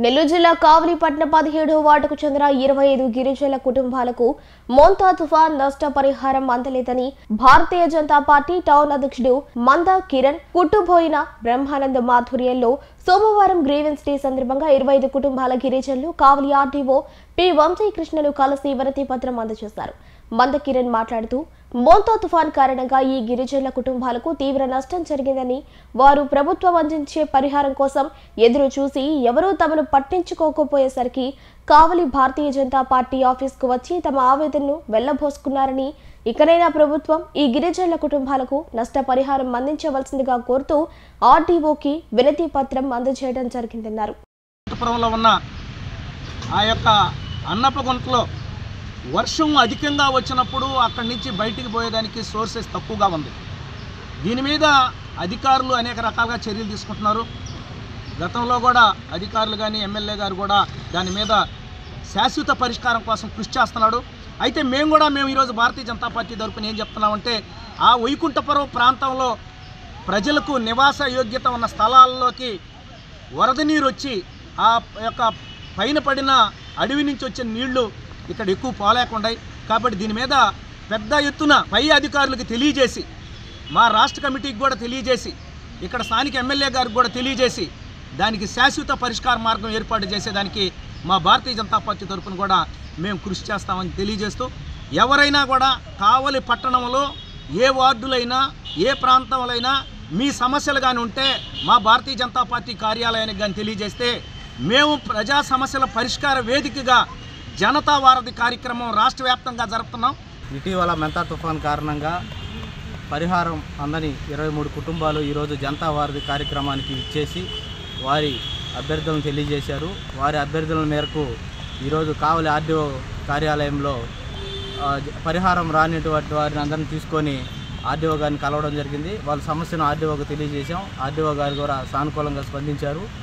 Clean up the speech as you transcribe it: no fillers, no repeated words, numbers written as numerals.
నెల్లూరు జిల్లా కావలిపట్న 17వ వార్డుకు చెందిన 25 గిరిజనుల కుటుంబాలకు మోంతా తుఫాన్ నష్టపరిహారం అందలేదని భారతీయ జనతా పార్టీ టౌన్ అధ్యక్షుడు మందా కిరణ్ కుట్టుబోయిన బ్రహ్మానంద మాధుర్యంలో సోమవారం గ్రీవెన్స్ డే సందర్భంగా 25 కుటుంబాల గిరిజనులు కావలి ఆర్డీఓ పి వంశీకృష్ణను కలిసి వినతి పత్రం అందజేశారు. మందా కిరణ్ మాట్లాడుతూ మోంతా తుఫాన్ కారణంగా ఈ గిరిజనుల కుటుంబాలకు తీవ్ర నష్టం జరిగిందని, వారు ప్రభుత్వం అందించే పరిహారం కోసం ఎదురు చూసి ఎవరూ తమను పట్టించుకోకపోయేసరికి కావలి భారతీయ జనతా పార్టీ ఆఫీస్కు వచ్చి తమ ఆవేదనను వెళ్లబోసుకున్నారని, ఇకనైనా ప్రభుత్వం ఈ గిరిజనుల కుటుంబాలకు నష్టపరిహారం అందించవలసిందిగా కోరుతూ ఆర్డీఓకి వినతి పత్రం అందజేయడం జరిగిందన్నారు. వర్షం అధికంగా వచ్చినప్పుడు అక్కడి నుంచి బయటికి పోయేదానికి సోర్సెస్ తక్కువగా ఉంది. దీని మీద అధికారులు అనేక రకాలుగా చర్యలు తీసుకుంటున్నారు. గతంలో కూడా అధికారులు కానీ ఎమ్మెల్యే గారు కూడా దాని మీద శాశ్వత పరిష్కారం కోసం కృషి చేస్తున్నాడు. అయితే మేము ఈరోజు భారతీయ జనతా పార్టీ తరపున ఏం చెప్తున్నామంటే, ఆ వైకుంఠపురం ప్రాంతంలో ప్రజలకు నివాస యోగ్యత ఉన్న స్థలాల్లోకి వరద నీరు వచ్చి ఆ యొక్క పైన పడిన అడవి నుంచి వచ్చిన నీళ్లు ఇక్కడ ఎక్కువ పోలేకుండా, కాబట్టి దీని మీద పెద్ద ఎత్తున పై అధికారులకు తెలియజేసి, మా రాష్ట్ర కమిటీకి కూడా తెలియజేసి, ఇక్కడ స్థానిక ఎమ్మెల్యే గారికి కూడా తెలియజేసి దానికి శాశ్వత పరిష్కార మార్గం ఏర్పాటు చేసేదానికి మా భారతీయ జనతా పార్టీ తరఫున కూడా మేము కృషి చేస్తామని తెలియజేస్తూ, ఎవరైనా కూడా కావలి పట్టణంలో ఏ వార్డులైనా ఏ ప్రాంతంలో మీ సమస్యలు కానీ ఉంటే మా భారతీయ జనతా పార్టీ కార్యాలయానికి కానీ తెలియజేస్తే మేము ప్రజా సమస్యల పరిష్కార వేదికగా జనతా వారధి కార్యక్రమం రాష్ట్ర వ్యాప్తంగా జరుపుతున్నాం. ఇటీవల మెంతా తుఫాన్ కారణంగా పరిహారం అందని 23 కుటుంబాలు ఈరోజు జనతా వారధి కార్యక్రమానికి ఇచ్చేసి వారి అభ్యర్థులను తెలియజేశారు. వారి అభ్యర్థుల మేరకు ఈరోజు కావలి ఆర్డీఓ కార్యాలయంలో పరిహారం రానిటువంటి వారిని అందరినీ తీసుకొని ఆర్డీఓ గారిని కలవడం జరిగింది. వాళ్ళ సమస్యను ఆర్డీఓకి తెలియజేశాం. ఆర్డీఓ గారు కూడా సానుకూలంగా స్పందించారు.